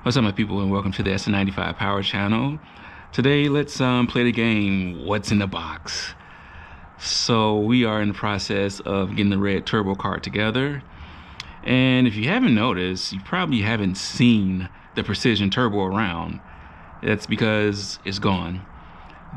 What's up, my people, and welcome to the SN95 Power Channel. Today, let's play the game, What's in the Box? So we are in the process of getting the red turbo card together. And if you haven't noticed, you probably haven't seen the Precision Turbo around. That's because it's gone.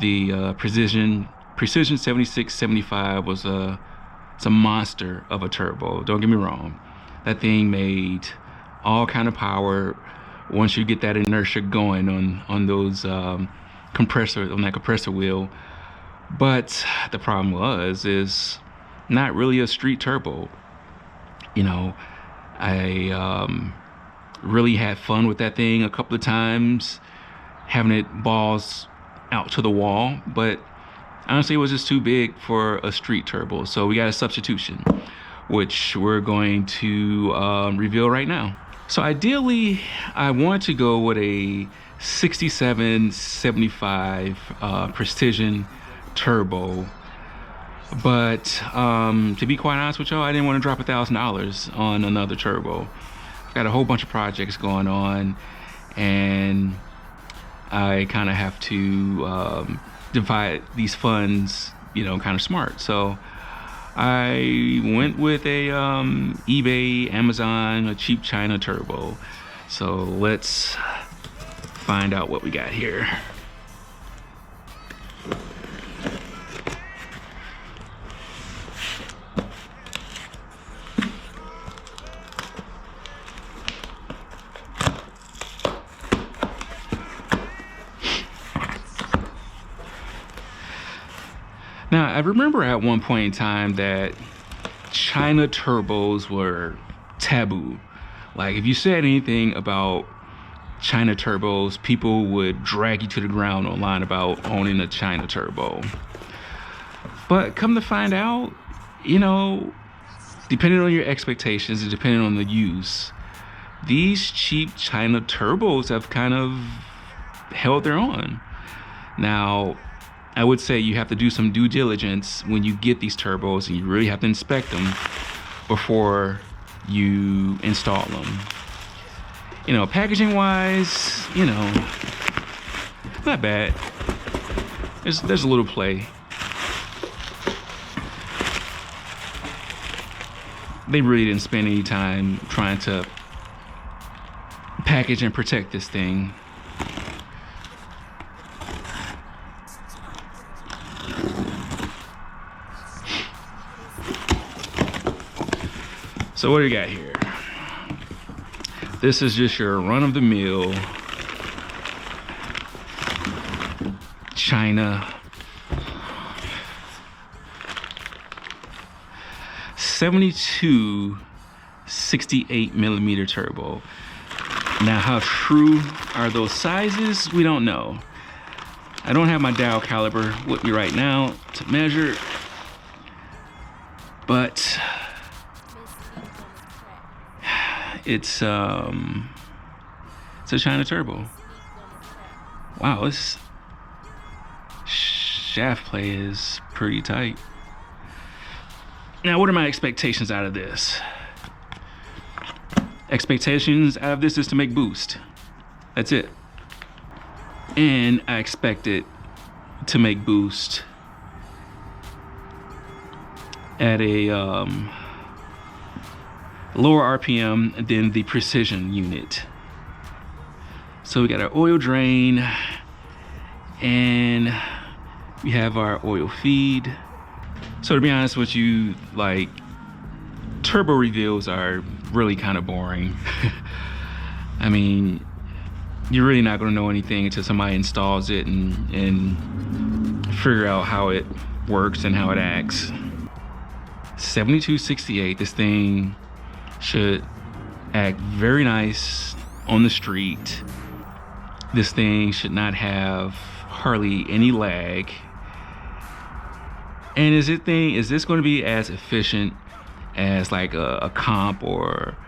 The Precision 7675 was it's a monster of a turbo. Don't get me wrong. That thing made all kind of power once you get that inertia going on those compressor wheel. But the problem is not really a street turbo. You know, I really had fun with that thing a couple of times, having it balls out to the wall, but honestly it was just too big for a street turbo. So we got a substitution, which we're going to reveal right now. So ideally, I want to go with a 6775 Precision Turbo, but to be quite honest with y'all, I didn't want to drop $1,000 on another turbo. I've got a whole bunch of projects going on, and I kind of have to divide these funds, you know, kind of smart. So I went with a eBay, Amazon, a cheap China turbo. So let's find out what we got here. Now, I remember at one point in time that China turbos were taboo. Like, if you said anything about China turbos, people would drag you to the ground online about owning a China turbo. But come to find out, you know, depending on your expectations and depending on the use, these cheap China turbos have kind of held their own. Now, I would say you have to do some due diligence when you get these turbos, and you really have to inspect them before you install them. You know, packaging wise, you know, not bad. There's a little play. They really didn't spend any time trying to package and protect this thing. So what do you got here? This is just your run-of-the-mill China 72 68mm turbo. Now, how true are those sizes? We don't know. I don't have my dial caliber with me right now to measure, but it's a China turbo. Wow, this shaft play is pretty tight. Now, what are my expectations out of this? Expectations out of this is to make boost. That's it. And I expect it to make boost at a lower RPM than the Precision unit. So we got our oil drain, and we have our oil feed. So to be honest with you, like, turbo reveals are really kind of boring. I mean, you're really not going to know anything until somebody installs it and figure out how it works and how it acts. 7268, this thing should act very nice on the street. This thing should not have hardly any lag. And is this going to be as efficient as like a comp or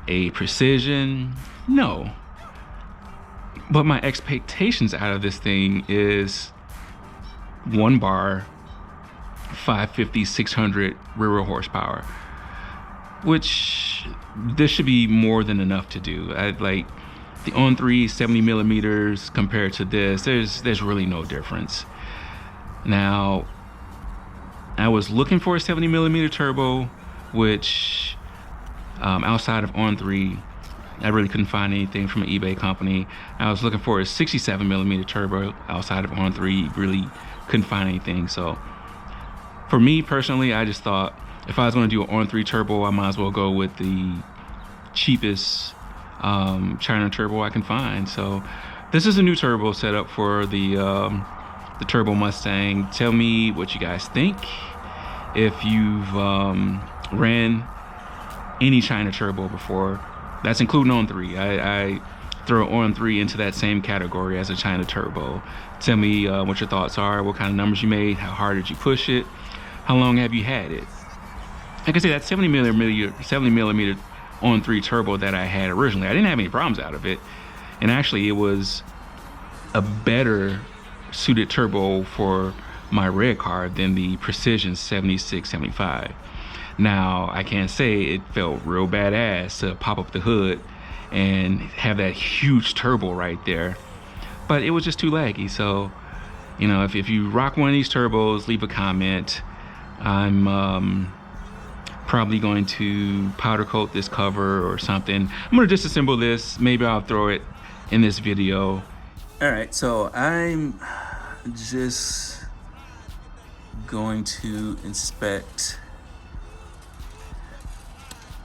a Precision? No. But my expectations out of this thing is 1 bar, 550, 600 rear horsepower, which this should be more than enough to do. the on-3 70 millimeters compared to this, there's really no difference. Now, I was looking for a 70 millimeter turbo, which outside of on-3, I really couldn't find anything from an eBay company. I was looking for a 67 millimeter turbo outside of on-3, really couldn't find anything. So for me personally, I just thought if I was going to do an on-3 turbo, I might as well go with the cheapest China turbo I can find. So this is a new turbo setup for the turbo Mustang. Tell me what you guys think. If you've ran any China turbo before, that's including on-3. I throw on-3 into that same category as a China turbo. Tell me what your thoughts are, what kind of numbers you made, how hard did you push it, how long have you had it. Like I say, that 70 millimeter on-3 turbo that I had originally, I didn't have any problems out of it, and actually it was a better suited turbo for my red car than the Precision 76-75. Now, I can't say it felt real badass to pop up the hood and have that huge turbo right there, but it was just too laggy. So, you know, if you rock one of these turbos, leave a comment. I'm probably going to powder coat this cover or something. I'm gonna disassemble this. Maybe I'll throw it in this video. All right, so I'm just going to inspect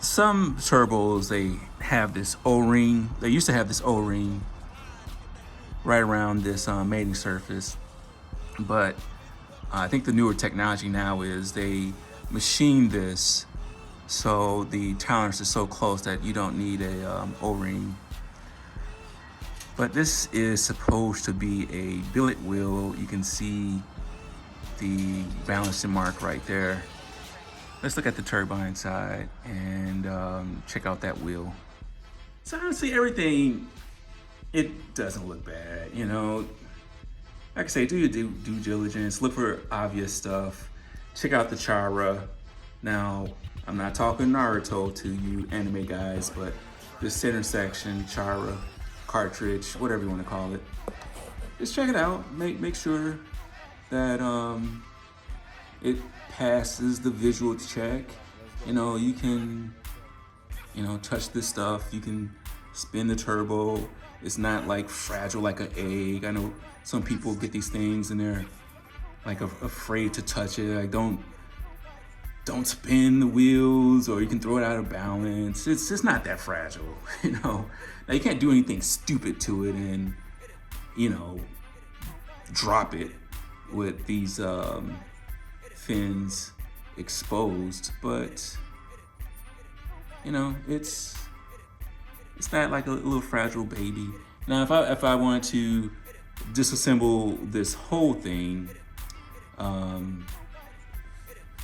some turbos. They have this O-ring. They used to have this O-ring right around this mating surface, but I think the newer technology now is they machine this so the tolerance is so close that you don't need a O-ring. But this is supposed to be a billet wheel. You can see the balancing mark right there. Let's look at the turbine side and check out that wheel. So honestly, everything, it doesn't look bad, you know. Like I say, do your due diligence, look for obvious stuff. Check out the Chara. Now, I'm not talking Naruto to you anime guys, but the center section, Chara, cartridge, whatever you want to call it. Just check it out. Make sure that it passes the visual check. You know, you can, you know, touch this stuff. You can spin the turbo. It's not like fragile like an egg. I know some people get these things and they're like afraid to touch it. Like don't spin the wheels, or you can throw it out of balance. It's just not that fragile, you know. Now you can't do anything stupid to it and, you know, drop it with these fins exposed, but you know, it's not like a little fragile baby. Now if I wanted to disassemble this whole thing, I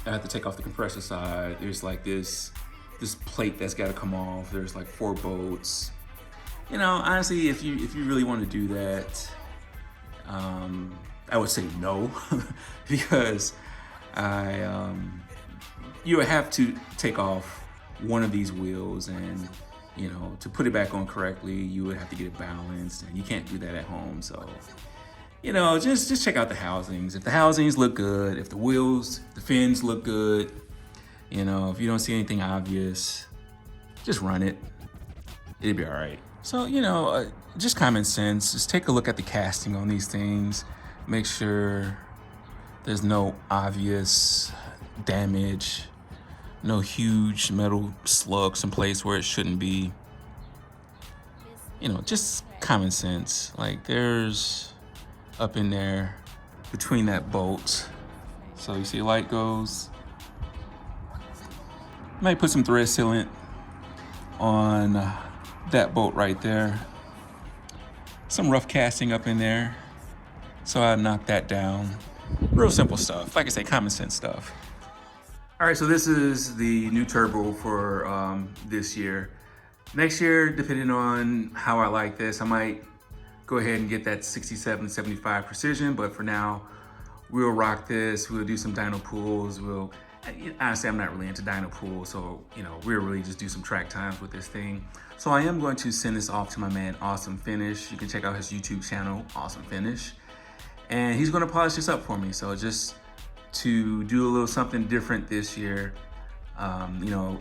have to take off the compressor side. There's like this plate that's got to come off. There's like 4 bolts. You know, honestly, if you really want to do that, I would say no, because you would have to take off one of these wheels, and you know, to put it back on correctly, you would have to get it balanced, and you can't do that at home. So, you know, just check out the housings. If the housings look good, if the wheels, the fins look good, you know, if you don't see anything obvious, just run it. It'll be all right. So, you know, just common sense. Just take a look at the casting on these things. Make sure there's no obvious damage, no huge metal slug someplace where it shouldn't be. You know, just common sense. Like there's up in there between that bolt. So you see a light goes. Might put some thread sealant on that bolt right there. Some rough casting up in there. So I knocked that down. Real simple stuff. Like I say, common sense stuff. All right, so this is the new turbo for this year. Next year, depending on how I like this, I might go ahead and get that 67-75 Precision, but for now, we'll rock this. We'll do some dyno pulls. We'll Honestly, I'm not really into dyno pool, so you know, we'll really just do some track times with this thing. So I am going to send this off to my man, Awesome Finish. You can check out his YouTube channel, Awesome Finish. And he's gonna polish this up for me. So just to do a little something different this year, you know,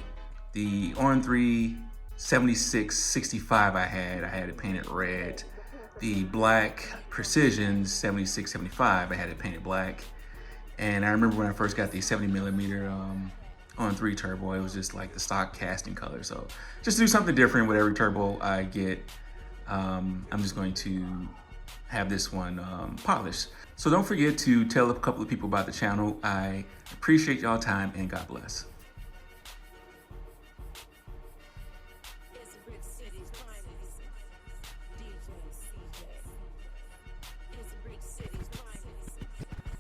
the On3 7665 I had it painted red. The black Precision 7675, I had it painted black. And I remember when I first got the 70mm On3 turbo, it was just like the stock casting color. So just do something different with every turbo I get. I'm just going to have this one polished. So don't forget to tell a couple of people about the channel. I appreciate y'all time, and God bless.